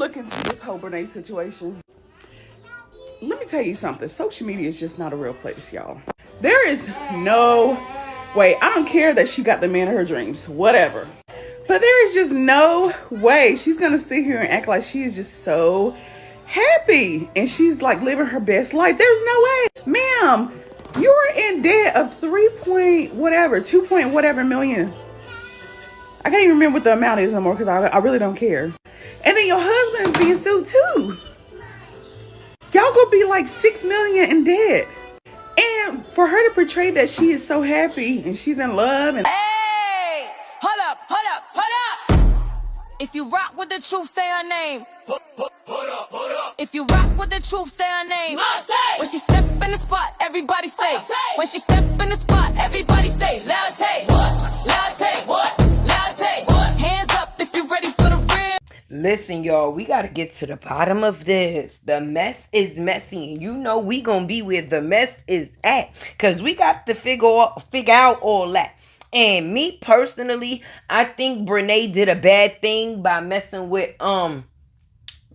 look into this whole Brenay situation. Let me tell you something. Social media is just not a real place, y'all. There is no way. I don't care that she got the man of her dreams, whatever. But there is just no way she's going to sit here and act like she is just so happy and she's like living her best life. There's no way. Ma'am, you're in debt of 3 point whatever, 2 point whatever million. I can't even remember what the amount is no more because I really don't care. And then your husband's being sued too. Y'all gonna be like 6 million in debt. And for her to portray that she is so happy and she's in love and hey, hold up, hold up, hold up. If you rock with the truth, say her name. Hold up, hold up. If you rock with the truth, say her name. Latte. When she step in the spot, everybody say. Latte. When she step in the spot, everybody say. Latte. What? Latte. What? Latte. What? Hands up if you ready for the real. Listen, y'all, we got to get to the bottom of this. The mess is messy, and you know we going to be where the mess is at, because we got to figure out all that. And me personally, I think Brenay did a bad thing by messing with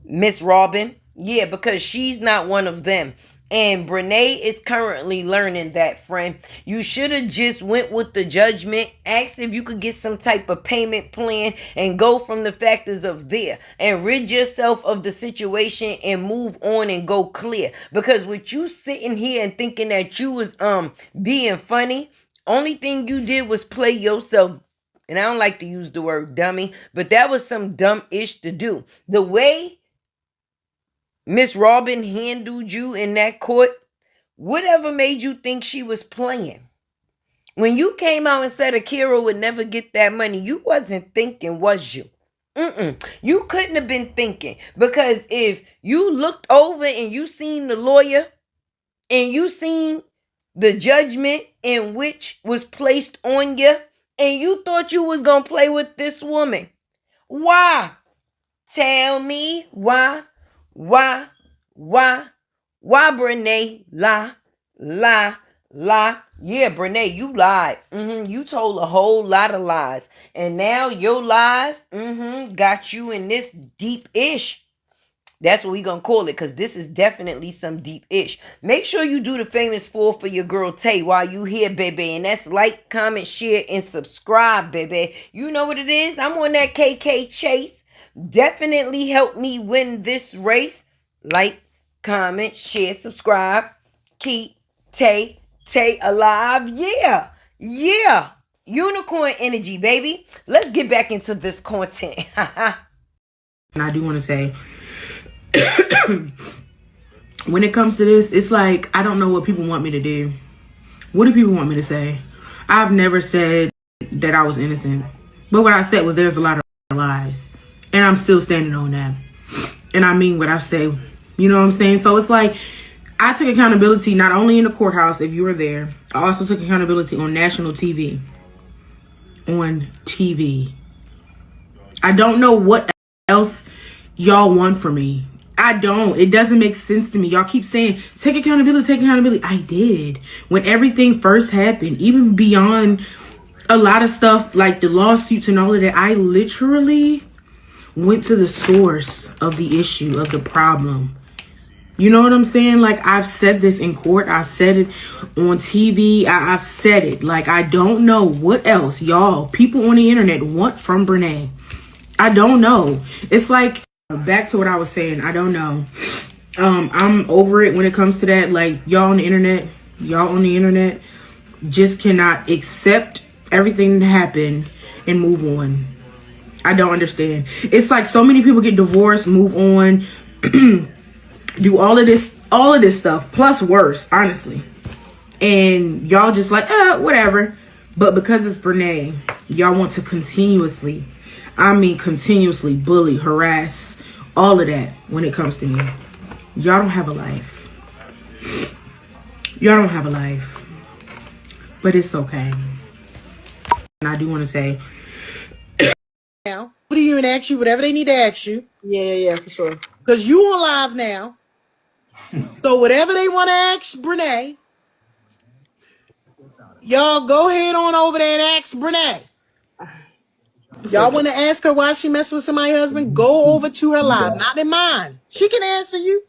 Miss Robin. Yeah, because she's not one of them. And Brenay is currently learning that, friend. You should have just went with the judgment, asked if you could get some type of payment plan, and go from the factors of there. And rid yourself of the situation and move on and go clear. Because with you sitting here and thinking that you was being funny, only thing you did was play yourself. And I don't like to use the word dummy, but that was some dumb-ish to do. The way Miss Robin handled you in that court, whatever made you think she was playing? When you came out and said Akira would never get that money, you wasn't thinking, was you? You couldn't have been thinking, because if you looked over and you seen the lawyer and you seen the judgment in which was placed on you, and you thought you was gonna play with this woman, why? Tell me why? Why, Brenay? Lie. Yeah, Brenay, you lied. You told a whole lot of lies. And now your lies, got you in this deep-ish. That's what we gonna call it, because this is definitely some deep-ish. Make sure you do the famous 4 for your girl Tay while you here, baby. And that's like, comment, share, and subscribe, baby. You know what it is. I'm on that KK chase. Definitely help me win this race. Like, comment, share, subscribe. Keep Tay alive. Yeah. Unicorn energy, baby. Let's get back into this content. And I do want to say, when it comes to this, it's like, I don't know what people want me to do. What do people want me to say? I've never said that I was innocent. But what I said was there's a lot of lies. And I'm still standing on that. And I mean what I say. You know what I'm saying? So it's like, I took accountability not only in the courthouse, if you were there. I also took accountability on national TV. On TV. I don't know what else y'all want from me. I don't. It doesn't make sense to me. Y'all keep saying, take accountability. I did. When everything first happened, even beyond a lot of stuff like the lawsuits and all of that, I literally went to the source of the issue, of the problem. You know what I'm saying? Like, I've said this in court. I said it on TV. I've said it. Like, I don't know what else y'all, people on the internet, want from Brenay. I don't know. It's like, back to what I was saying. I don't know. I'm over it when it comes to that. Like, y'all on the internet just cannot accept everything that happened and move on. I don't understand. It's like so many people get divorced, move on, do all of this stuff, plus worse, honestly. And y'all just like, whatever. But because it's Brenay, y'all want to continuously bully, harass, all of that when it comes to me. Y'all don't have a life. Y'all don't have a life. But it's okay. And I do want to say, now. What do you and ask you whatever they need to ask you? Yeah, for sure. Because you on live now. So whatever they want to ask Brenay, y'all go ahead on over there and ask Brenay. Y'all want to ask her why she messed with somebody's husband? Go over to her live, not in mine. She can answer you.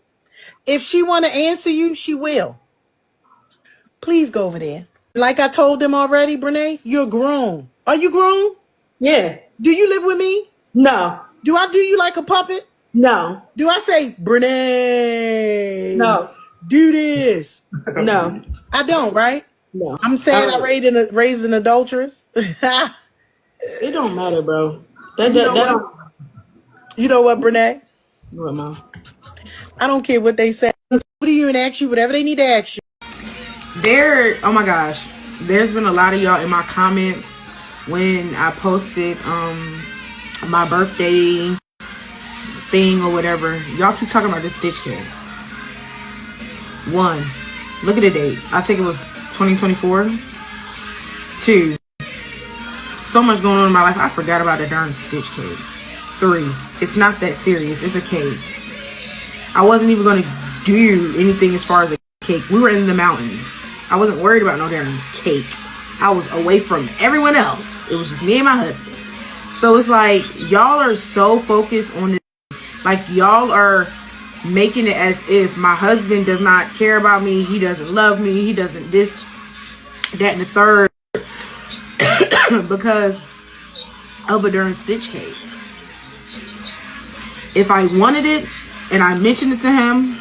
If she want to answer you, she will. Please go over there. Like I told them already, Brenay, you're grown. Are you grown? Yeah. Do you live with me? No. Do I do you like a puppet? No. Do I say, Brenay, No. do this? No. I don't, right? No. I'm saying I raised an adulteress. It don't matter, bro. You know what, Brenay? What, Mom? I don't care what they say. What do you and ask you? Whatever they need to ask you. Oh my gosh, there's been a lot of y'all in my comments when I posted my birthday thing or whatever. Y'all keep talking about this stitch cake. One, look at the date. I think it was 2024. Two, so much going on in my life, I forgot about the darn stitch cake. Three, it's not that serious. It's a cake. I wasn't even going to do anything as far as a cake. We were in the mountains. I wasn't worried about no damn cake. I was away from everyone else. It was just me and my husband. So it's like, y'all are so focused on this. Like, y'all are making it as if my husband does not care about me. He doesn't love me. He doesn't this, that, and the third. Because of a darn stitch cake. If I wanted it and I mentioned it to him,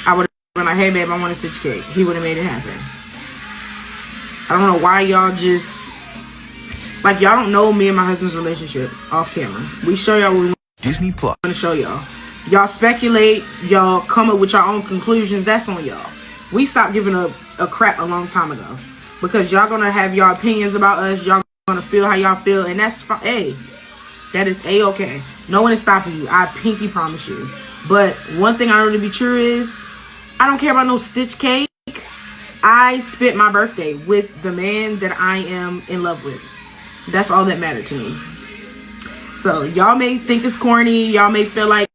I would have been like, hey babe, I want a stitch cake. He would have made it happen. I don't know why y'all just, like, y'all don't know me and my husband's relationship off camera. We show y'all what we Disney Plus. want to show y'all. Y'all speculate, y'all come up with your own conclusions. That's on y'all. We stopped giving a crap a long time ago. Because y'all gonna have y'all opinions about us. Y'all gonna feel how y'all feel. And that's fine. Hey, that is A-okay. No one is stopping you. I pinky promise you. But one thing I know to be true is, I don't care about no stitch cake. I spent my birthday with the man that I am in love with. That's all that mattered to me. So y'all may think it's corny. Y'all may feel like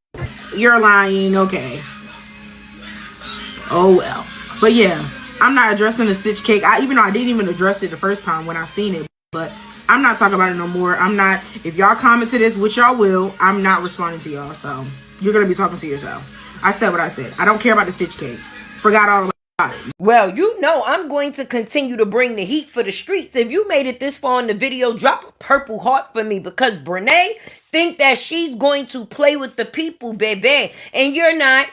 you're lying. Okay. Oh well. But yeah, I'm not addressing the stitch cake. Even though I didn't even address it the first time when I seen it. But I'm not talking about it no more. I'm not. If y'all comment to this, which y'all will, I'm not responding to y'all. So you're going to be talking to yourself. I said what I said. I don't care about the stitch cake. Forgot all about it. Well, you know I'm going to continue to bring the heat for the streets. If you made it this far in the video, drop a purple heart for me, because Brenay think that she's going to play with the people, baby. And you're not.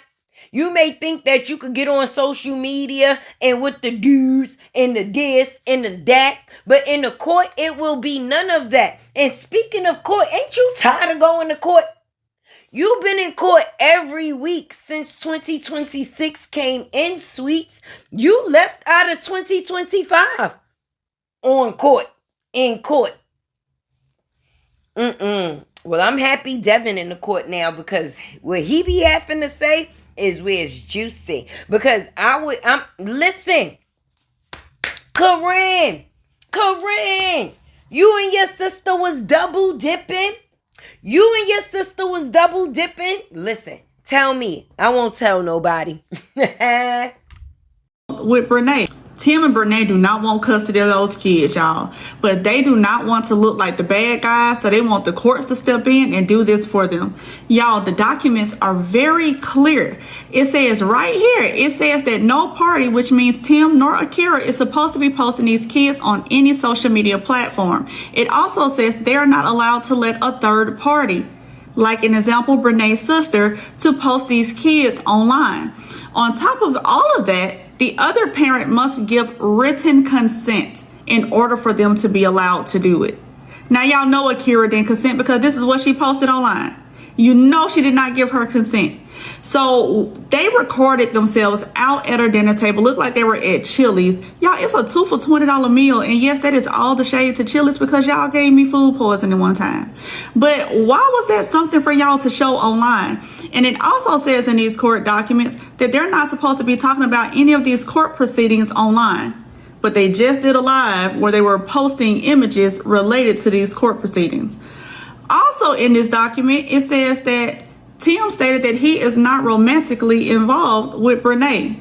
You may think that you could get on social media and with the dudes and the this and the that, but in the court, it will be none of that. And speaking of court, ain't you tired of going to court? You've been in court every week since 2026 came in, sweets. You left out of 2025 on court, in court. Well, I'm happy Devin in the court now, because what he be having to say is where it's juicy. Because listen, Corinne, you and your sister was double dipping. Listen, tell me. I won't tell nobody. With Brenay, Tim and Brenay do not want custody of those kids, y'all. But they do not want to look like the bad guys, so they want the courts to step in and do this for them. Y'all, the documents are very clear. It says right here, it says that no party, which means Tim nor Akira, is supposed to be posting these kids on any social media platform. It also says they are not allowed to let a third party, like an example, Brenay's sister, to post these kids online. On top of all of that, the other parent must give written consent in order for them to be allowed to do it. Now, y'all know Akira didn't consent, because this is what she posted online. You know she did not give her consent. So they recorded themselves out at her dinner table. Looked like they were at Chili's. Y'all, it's a 2 for $20 meal. And yes, that is all the shade to Chili's, because y'all gave me food poisoning one time. But why was that something for y'all to show online? And it also says in these court documents that they're not supposed to be talking about any of these court proceedings online. But they just did a live where they were posting images related to these court proceedings. Also in this document, it says that Tim stated that he is not romantically involved with Brenay,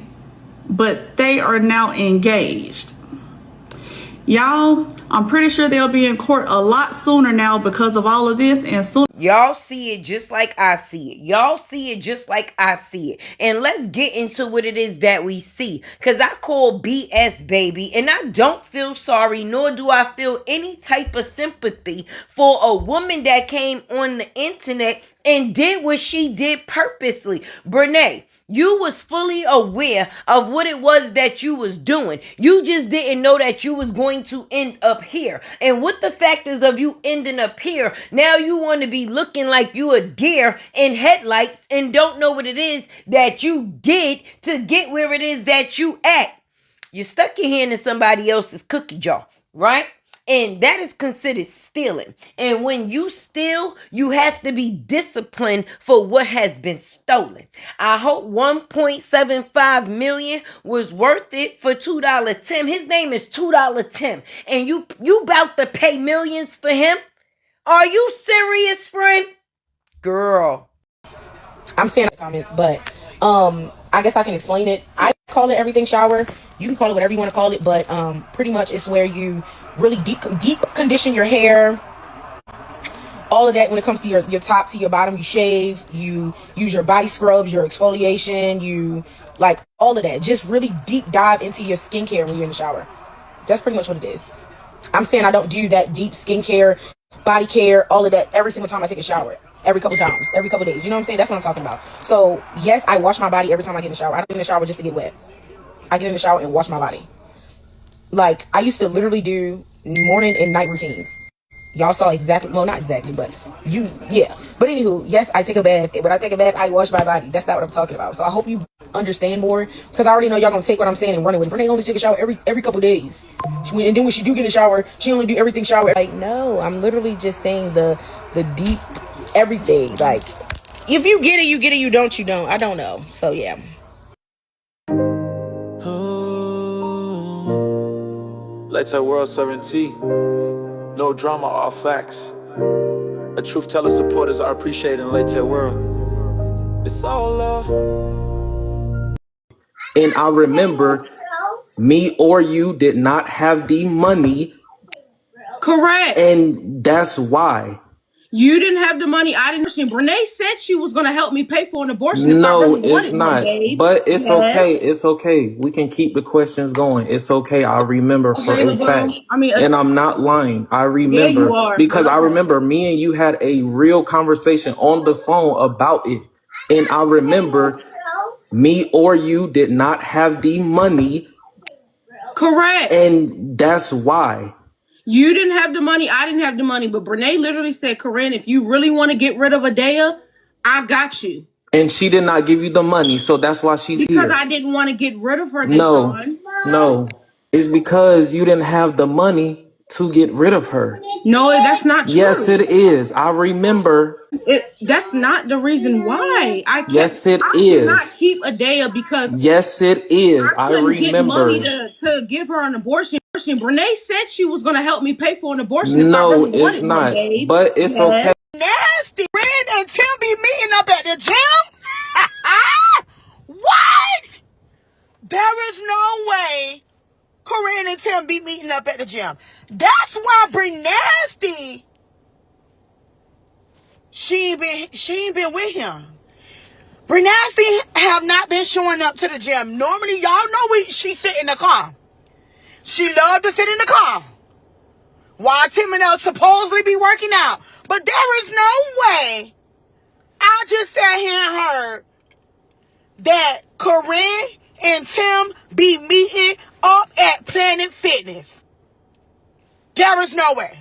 but they are now engaged. Y'all, I'm pretty sure they'll be in court a lot sooner now because of all of this, and soon. Y'all see it just like I see it. Y'all see it just like I see it. And let's get into what it is that we see. Because I call BS, baby. And I don't feel sorry, nor do I feel any type of sympathy for a woman that came on the internet and did what she did purposely. Brenay, you was fully aware of what it was that you was doing. You just didn't know that you was going to end up here. And with the factors of you ending up here, now you want to be looking like you a deer in headlights and don't know what it is that you did to get where it is that you at. You stuck your hand in somebody else's cookie jar, right? And that is considered stealing. And when you steal, you have to be disciplined for what has been stolen. I hope 1.75 million was worth it for $2 Tim. His name is $2 Tim. And you about to pay millions for him? Are you serious, friend? Girl. I'm saying comments, but I guess I can explain it. I call it everything shower. You can call it whatever you want to call it, but pretty much it's where you really deep condition your hair. All of that when it comes to your top to your bottom, you shave, you use your body scrubs, your exfoliation, you like all of that. Just really deep dive into your skincare when you're in the shower. That's pretty much what it is. I'm saying I don't do that deep skincare, body care, all of that every single time I take a shower. Every couple times, every couple days. You know what I'm saying? That's what I'm talking about. So, yes, I wash my body every time I get in the shower. I don't get in the shower just to get wet. I get in the shower and wash my body. Like, I used to literally do morning and night routines. Y'all saw exactly, well, not exactly, but yeah. But anywho, yes, I take a bath. When I take a bath, I wash my body. That's not what I'm talking about. So I hope you understand more, because I already know y'all gonna take what I'm saying and run it with. Brenay only take a shower every couple days. And then when she do get in the shower, she only do everything shower. Like, no, I'm literally just saying the deep everything. Like, if you get it, you get it. You don't, you don't. I don't know. So yeah. Later world sovereignty. No drama, all facts. A truth teller supporters are appreciated in later world. It's all love. And I remember me or you did not have the money. Correct. And that's why. You didn't have the money. I didn't. Brenay said she was going to help me pay for an abortion. No, it's not. But it's okay. It's okay. We can keep the questions going. It's okay. I remember for a fact. And I'm not lying. I remember. Because I remember me and you had a real conversation on the phone about it. And I remember me or you did not have the money. Correct. And that's why. You didn't have the money. I didn't have the money. But Brenay literally said, Corinne, if you really want to get rid of Adea, I got you. And she did not give you the money. So that's why she's here. Because I didn't want to get rid of her. No. It's because you didn't have the money to get rid of her. No, that's not true. Yes, it is. I remember. That's not the reason why. Yes, it I is. cannot keep Adea because. Yes, it is. I remember. Get money to give her an abortion. Brenay said she was going to help me pay for an abortion. No, it's not. But it's okay. Nasty. Ren and Tim be meeting up at the gym? What? There is no way Corinne and Tim be meeting up at the gym. That's why Bring Nasty, she ain't been with him. Bring Nasty have not been showing up to the gym. Normally, y'all know she sit in the car. She loved to sit in the car while Tim and Elle supposedly be working out. But there is no way I just sat here and heard that Corinne and Tim be meeting up at Planet Fitness. There is no way.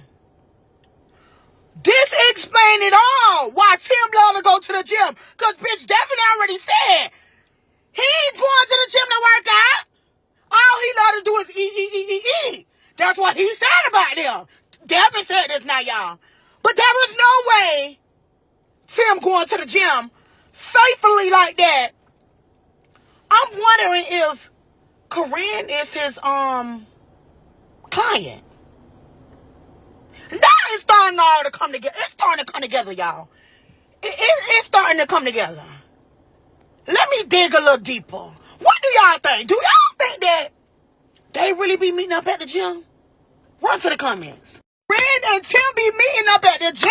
This explains it all why Tim love to go to the gym. Because bitch Devin already said he ain't going to the gym to work out. All he love to do is eat. That's what he said about them. Devin said this now, y'all. But there is no way Tim going to the gym faithfully like that. I'm wondering if Corinne is his client. Now it's starting all to come together. It's starting to come together, y'all. It's starting to come together. Let me dig a little deeper. What do y'all think? Do y'all think that they really be meeting up at the gym? Run to the comments. Red and Tim be meeting up at the gym?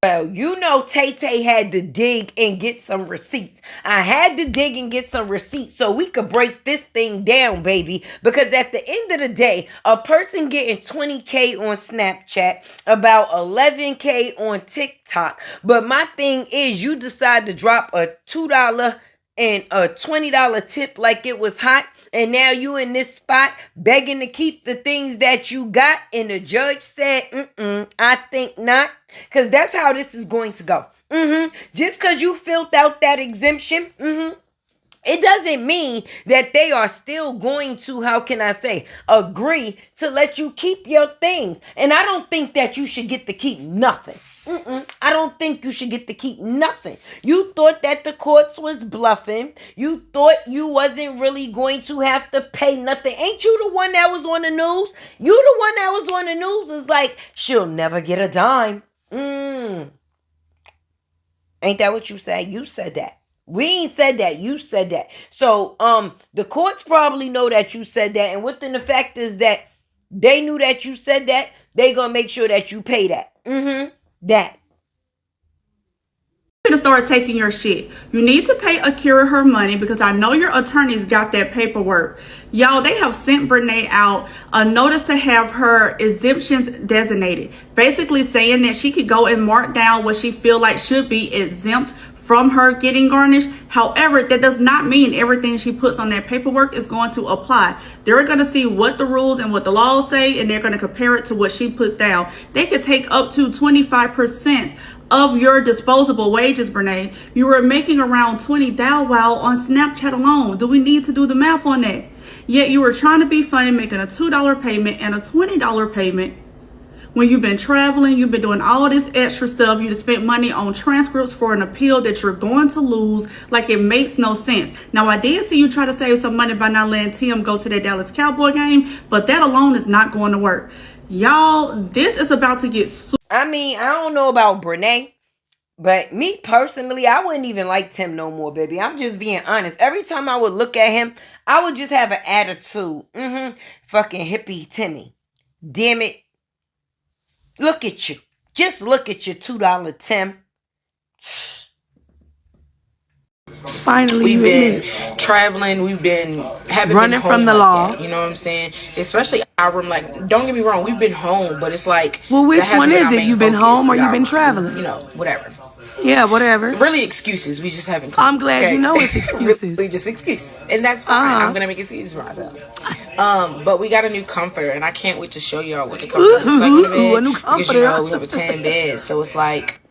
Well, you know Tay-Tay had to dig and get some receipts. I had to dig and get some receipts so we could break this thing down, baby. Because at the end of the day, a person getting 20K on Snapchat, about 11K on TikTok. But my thing is, you decide to drop a $2 and a $20 tip like it was hot, and now you in this spot begging to keep the things that you got, and the judge said, I think not, because that's how this is going to go. Just because you filled out that exemption, it doesn't mean that they are still going to, how can I say, agree to let you keep your things. And I don't think that you should get to keep nothing. I don't think you should get to keep nothing. You thought that the courts was bluffing. You thought you wasn't really going to have to pay nothing. Ain't you the one that was on the news? You the one that was on the news is like, she'll never get a dime. Ain't that what you said? You said that. We ain't said that. You said that. So, the courts probably know that you said that. And within the fact is that they knew that you said that, they gonna make sure that you pay that. That. To start taking your shit. You need to pay Akira her money because I know your attorneys got that paperwork. Y'all, they have sent Brenay out a notice to have her exemptions designated. Basically saying that she could go and mark down what she feel like should be exempt from her getting garnished. However, that does not mean everything she puts on that paperwork is going to apply. They're going to see what the rules and what the laws say, and they're going to compare it to what she puts down. They could take up to 25% of your disposable wages, Brenay. You were making around 20 wow on Snapchat alone. Do we need to do the math on that? Yet you were trying to be funny, making a $2 payment and a $20 payment. When you've been traveling, you've been doing all this extra stuff. You just spent money on transcripts for an appeal that you're going to lose. Like, it makes no sense. Now, I did see you try to save some money by not letting Tim go to that Dallas Cowboy game, but that alone is not going to work. Y'all, this is about to get I mean, I don't know about Brenay, but me personally, I wouldn't even like Tim no more, baby. I'm just being honest. Every time I would look at him, I would just have an attitude. Fucking hippie Timmy. Damn it. Look at you. Just look at your $2 Tim. Finally, we've been traveling, we've been running from the law. You know what I'm saying? Especially our room. Like, don't get me wrong, we've been home, but it's like, well, which one is it? You've been home or you've been traveling? You know, whatever. Yeah, whatever. Really excuses. We just haven't. I'm glad you know it's excuses. Really just excuses, and that's fine. I'm gonna make excuses for myself. But we got a new comforter, and I can't wait to show y'all what the comforter looks like in the bed. A new comforter. Because you know we have a tan bed, so it's like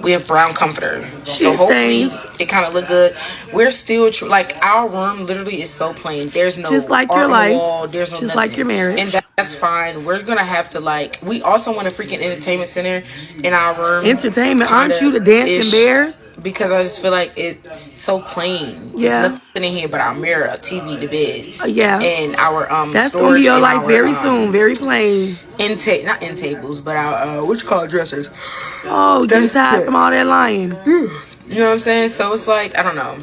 we have brown comforter. So hopefully it kind of look good. We're still like our room literally is so plain. There's no just like your life. Wall. There's no just nothing. like your marriage. And that's fine. We're gonna have to like. We also want a freaking entertainment center in our room. Entertainment, aren't you the dancing bears? Because I just feel like it's so plain. Yeah. There's nothing in here but our mirror, a TV, the bed. Yeah. And our that's gonna be your life very soon, very plain. Not end tables, but our what you call it, dressers. Oh, getting tired from all that lying. You know what I'm saying? So it's like, I don't know.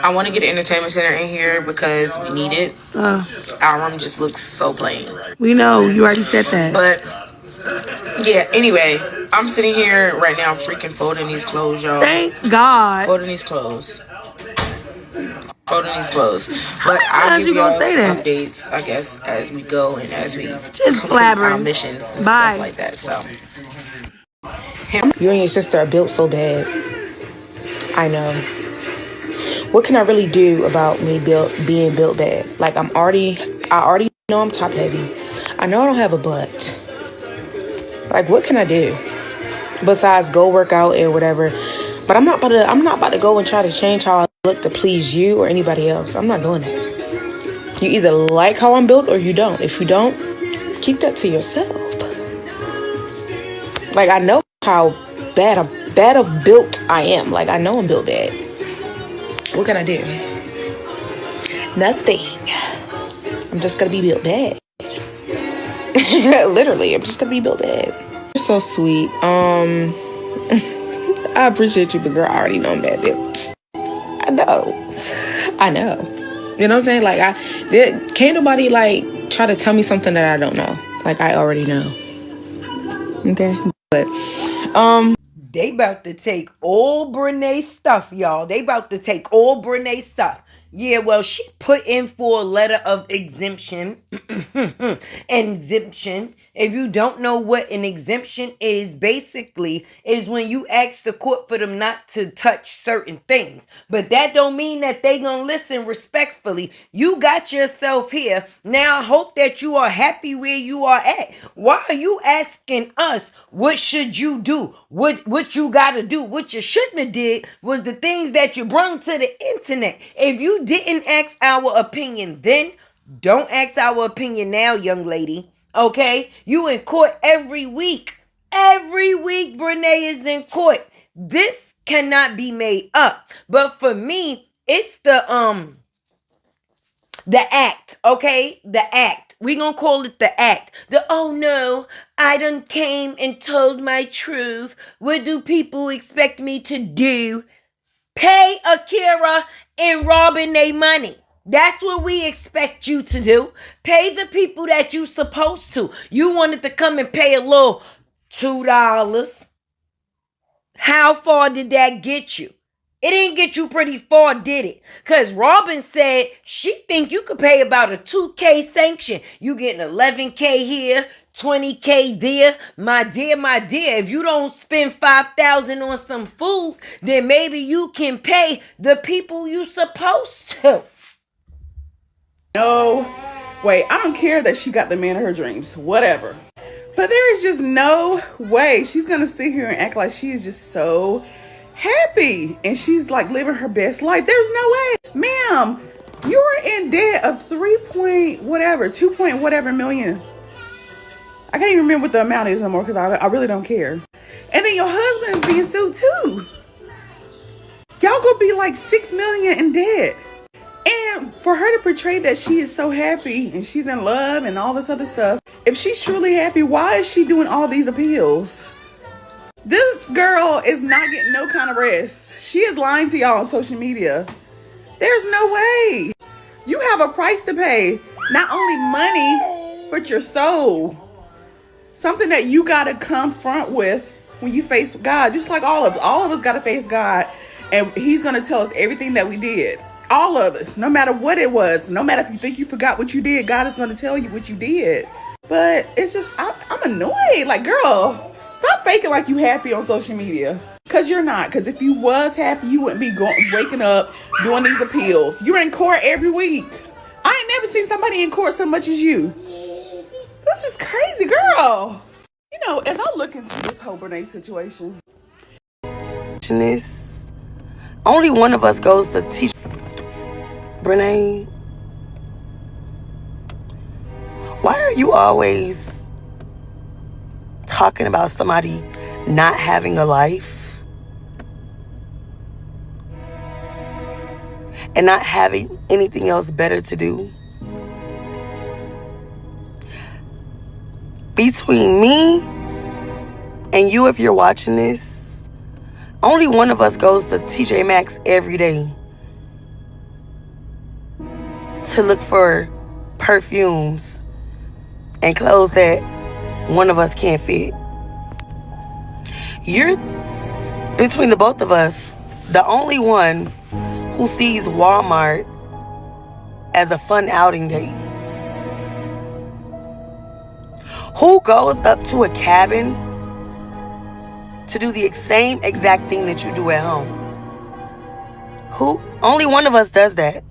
I want to get an entertainment center in here because we need it. Our room just looks so plain. We know, you already said that. But yeah, anyway, I'm sitting here right now freaking folding these clothes, y'all. Thank God. Folding these clothes. But I'll give y'all updates, I guess, as we go and as we just blabbering our missions and stuff like that. So you and your sister are built so bad. I know. What can I really do about me being built bad? Like, I already know I'm top heavy. I know I don't have a butt. Like, what can I do besides go work out and whatever? But I'm not about to go and try to change how I look to please you or anybody else. I'm not doing that. You either like how I'm built or you don't. If you don't, keep that to yourself. Like, I know how bad of built I am. Like, I know I'm built bad. What can I do? Nothing. I'm just gonna be built bad. Literally, I'm just gonna be built bad. You're so sweet. I appreciate you, but girl, I already know I'm bad built. I know. You know what I'm saying? Like, can't nobody like try to tell me something that I don't know. Like, I already know. Okay? But, They about to take all Brenay stuff, y'all. They about to take all Brenay stuff. Yeah, well, she put in for a letter of exemption. Exemption. If you don't know what an exemption is, basically is when you ask the court for them not to touch certain things. But that don't mean that they gonna listen respectfully. You got yourself here. Now I hope that you are happy where you are at. Why are you asking us what should you do? What you gotta do? What you shouldn't have did was the things that you brung to the internet. If you didn't ask our opinion then, don't ask our opinion now, young lady. Okay? You in court every week. Every week, Brenay is in court. This cannot be made up. But for me, it's the act, okay? The act. We gonna call it the act. Oh no, I done came and told my truth. What do people expect me to do? Pay Akira and Robin their money. That's what we expect you to do. Pay the people that you supposed to. You wanted to come and pay a little $2. How far did that get you? It didn't get you pretty far, did it? Because Robin said she think you could pay about a 2K sanction. You getting 11K here, 20K there. My dear, if you don't spend $5,000 on some food, then maybe you can pay the people you supposed to. No way. I don't care that she got the man of her dreams. Whatever. But there is just no way she's going to sit here and act like she is just so happy. And she's like living her best life. There's no way. Ma'am, you're in debt of 2 point whatever million. I can't even remember what the amount is no more because I really don't care. And then your husband's being sued too. Y'all gonna be like $6 million in debt. And for her to portray that she is so happy and she's in love and all this other stuff, if she's truly happy, why is she doing all these appeals? This girl is not getting no kind of rest. She is lying to y'all on social media. There's no way. You have a price to pay. Not only money, but your soul. Something that you got to confront with when you face God. Just like all of us got to face God. And he's going to tell us everything that we did. All of us, no matter what it was, no matter if you think you forgot what you did, God is going to tell you what you did. But it's just, I'm annoyed. Like, girl, stop faking like you happy on social media. Because you're not. Because if you was happy, you wouldn't be waking up, doing these appeals. You're in court every week. I ain't never seen somebody in court so much as you. This is crazy, girl. You know, as I look into this whole Brenay situation. Only one of us goes to teach. Brenay, why are you always talking about somebody not having a life and not having anything else better to do? Between me and you, if you're watching this, only one of us goes to TJ Maxx every day to look for perfumes and clothes that one of us can't fit. You're, between the both of us, the only one who sees Walmart as a fun outing day. Who goes up to a cabin to do the same exact thing that you do at home? Who? Only one of us does that.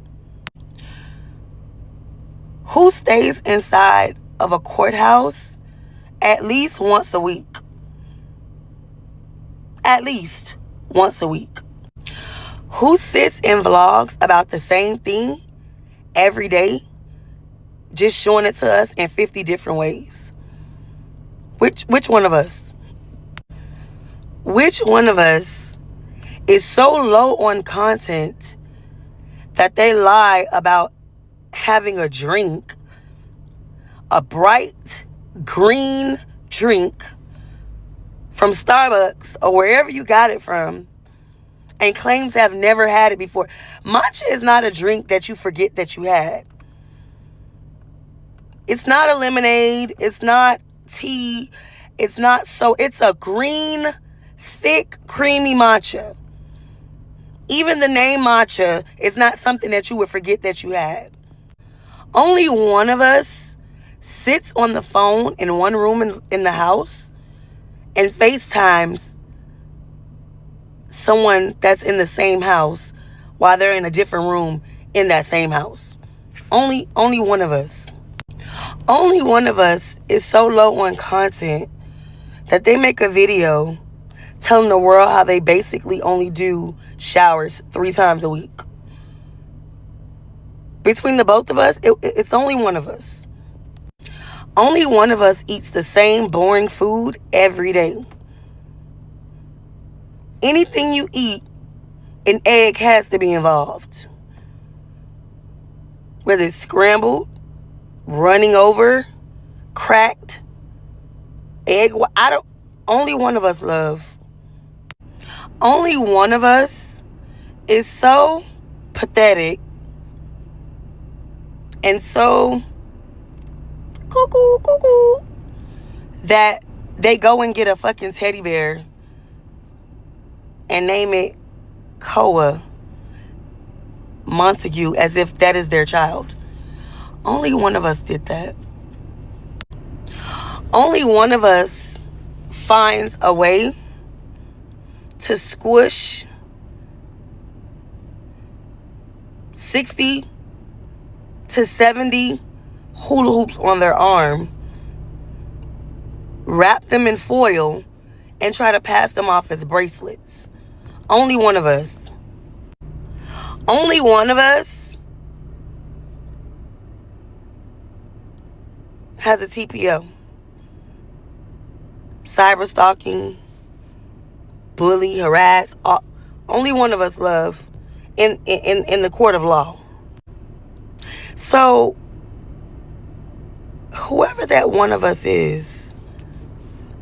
Who stays inside of a courthouse at least once a week? At least once a week. Who sits in vlogs about the same thing every day, just showing it to us in 50 different ways? Which one of us? Which one of us is so low on content that they lie about having a drink, a bright green drink from Starbucks or wherever you got it from, and claims to have never had it before? Matcha is not a drink that you forget that you had. It's not a lemonade. It's not tea. It's not so. It's a green, thick, creamy matcha. Even the name matcha is not something that you would forget that you had. Only one of us sits on the phone in one room in the house and FaceTimes someone that's in the same house while they're in a different room in that same house. Only one of us. Only one of us is so low on content that they make a video telling the world how they basically only do showers 3 times a week. Between the both of us, it's only one of us. Only one of us eats the same boring food every day. Anything you eat, an egg has to be involved. Whether it's scrambled, running over, cracked, egg. Only one of us love. Only one of us is so pathetic and so cuckoo that they go and get a fucking teddy bear and name it Koa Montague as if that is their child. Only one of us did that. Only one of us finds a way to squish 60 to 70 hula hoops on their arm, wrap them in foil, and try to pass them off as bracelets. Only one of us. Only one of us has a TPO. Cyber stalking, bully, harass. Only one of us love in the court of law. So, whoever that one of us is,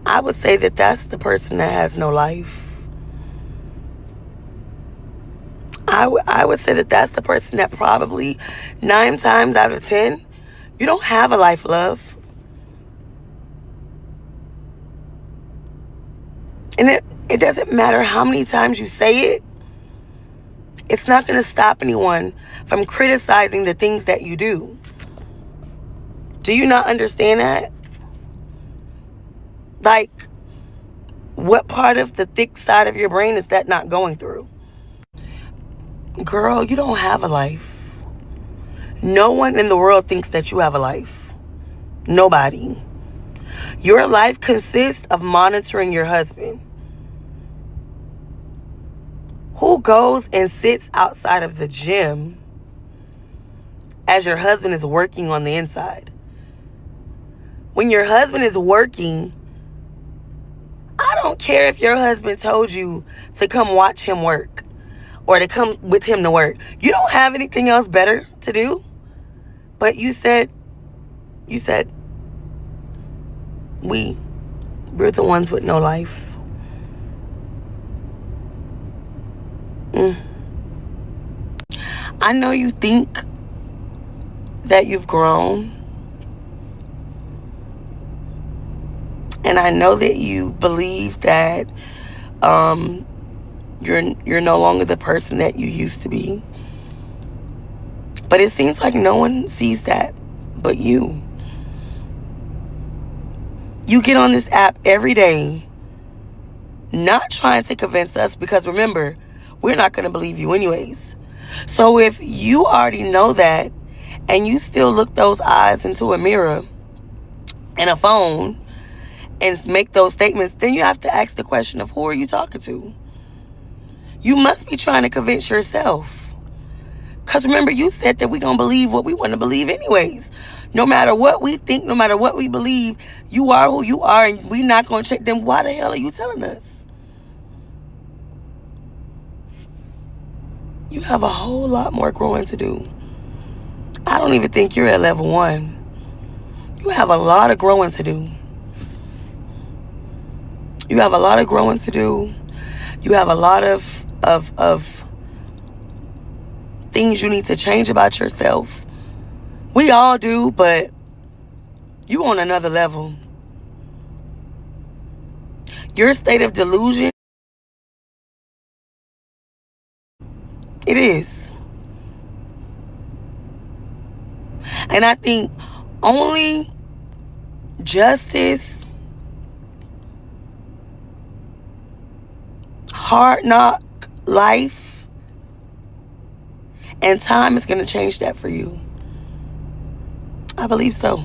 I would say that that's the person that has no life. I would say that that's the person that probably 9 times out of 10, you don't have a life, love. And it doesn't matter how many times you say it. It's not going to stop anyone from criticizing the things that you do. Do you not understand that? Like, what part of the thick side of your brain is that not going through? Girl, you don't have a life. No one in the world thinks that you have a life. Nobody. Your life consists of monitoring your husband. Who goes and sits outside of the gym as your husband is working on the inside? When your husband is working, I don't care if your husband told you to come watch him work or to come with him to work. You don't have anything else better to do. But you said, we're the ones with no life. I know you think that you've grown. And I know that you believe that you're no longer the person that you used to be. But it seems like no one sees that but you. You get on this app every day, not trying to convince us, because remember, we're not going to believe you anyways. So if you already know that and you still look those eyes into a mirror and a phone and make those statements, then you have to ask the question of, who are you talking to? You must be trying to convince yourself. Because remember, you said that we're going to believe what we want to believe anyways. No matter what we think, no matter what we believe, you are who you are, and we're not going to check them. Why the hell are you telling us? You have a whole lot more growing to do. I don't even think you're at level 1. You have a lot of growing to do. You have a lot of growing to do. You have a lot of things you need to change about yourself. We all do, but You on another level. Your state of delusion, it is. And I think only justice, hard knock life, and time is going to change that for you. I believe so.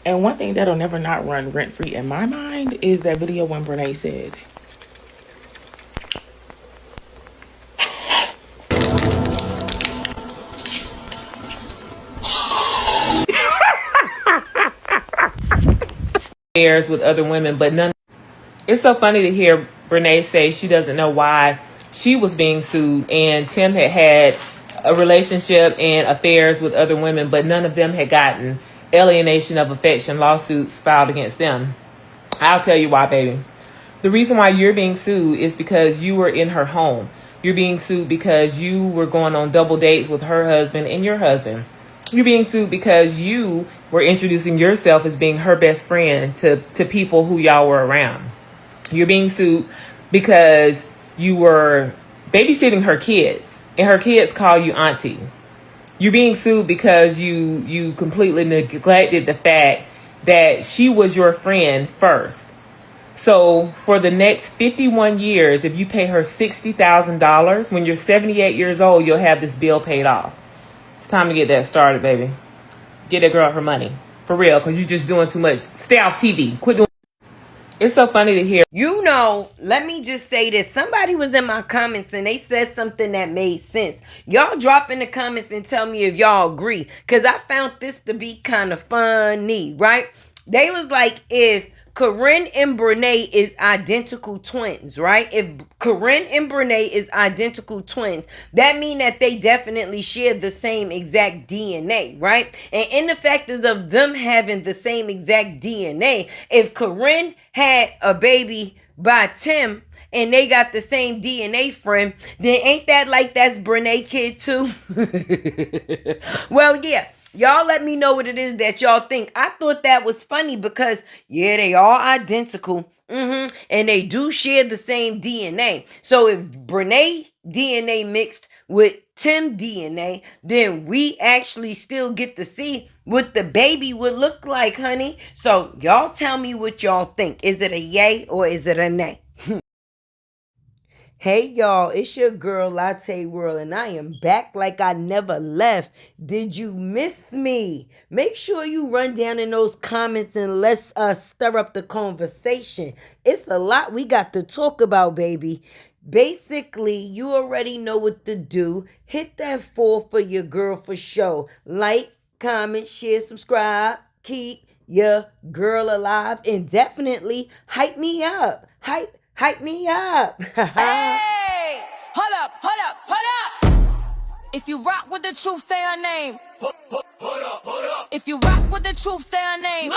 And one thing that'll never not run rent-free in my mind is that video when Brenay said, affairs with other women, but none. It's so funny to hear Brenay say she doesn't know why she was being sued, and Tim had a relationship and affairs with other women, but none of them had gotten alienation of affection lawsuits filed against them. I'll tell you why, baby. The reason why you're being sued is because you were in her home. You're being sued because you were going on double dates with her husband and your husband. You're being sued because you were introducing yourself as being her best friend to people who y'all were around. You're being sued because you were babysitting her kids and her kids call you auntie. You're being sued because you completely neglected the fact that she was your friend first. So for the next 51 years, if you pay her $60,000, when you're 78 years old, you'll have this bill paid off. It's time to get that started, baby. Get that girl her money. For real, because you're just doing too much. Stay off TV. Quit doing. It's so funny to hear. You know, let me just say this. Somebody was in my comments and they said something that made sense. Y'all drop in the comments and tell me if y'all agree. Because I found this to be kind of funny, right? They was like, if Corinne and Brenay is identical twins, right? If Corinne and Brenay is identical twins, that means that they definitely share the same exact DNA, right? And in the factors of them having the same exact DNA, if Corinne had a baby by Tim and they got the same DNA friend, then ain't that like that's Brenay kid too? Well, yeah. Y'all let me know what it is that y'all think. I thought that was funny because, yeah, they are identical. And they do share the same DNA. So if Brenay DNA mixed with Tim DNA, then we actually still get to see what the baby would look like, honey. So y'all tell me what y'all think. Is it a yay or is it a nay? Hey y'all, it's your girl Latte World and I am back like I never left. Did you miss me? Make sure you run down in those comments and let's stir up the conversation. It's a lot we got to talk about, baby. Basically, you already know what to do. Hit that 4 for your girl for sure. Like, comment, share, subscribe. Keep your girl alive and definitely hype me up. Hype me up. Hey, hold up. If you rock with the truth, say her name. Hold up. If you rock with the truth, say her name.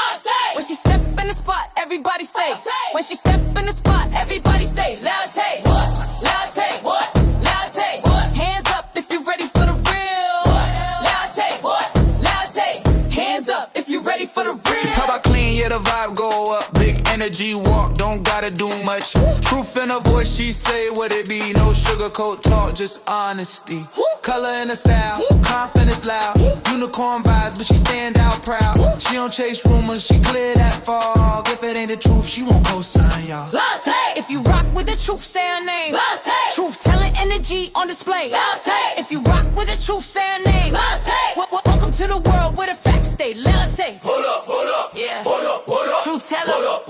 When she step in the spot, everybody say. When she step in the spot, everybody say. Latte. What? Latte. What? Latte. What? Hands up if you ready for the real. What? Latte. What? Latte. Hands up if you ready for the real. She come out clean, yeah, the vibe go up. Big energy walk, don't gotta do much. Truth in her voice, she say what it be. No sugarcoat talk, just honesty. Color in her style, confidence loud. Unicorn vibes, but she stand out proud. She don't chase rumors, she clear that fog. If it ain't the truth, she won't co-sign, y'all. Latte. If you rock with the truth, say her name. Latte. Truth telling energy on display. Latte. If you rock with the truth, say her name. Latte. Welcome to the world where the facts stay. Latte. Hold up, yeah. hold up. Truth teller,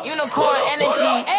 unicorn energy.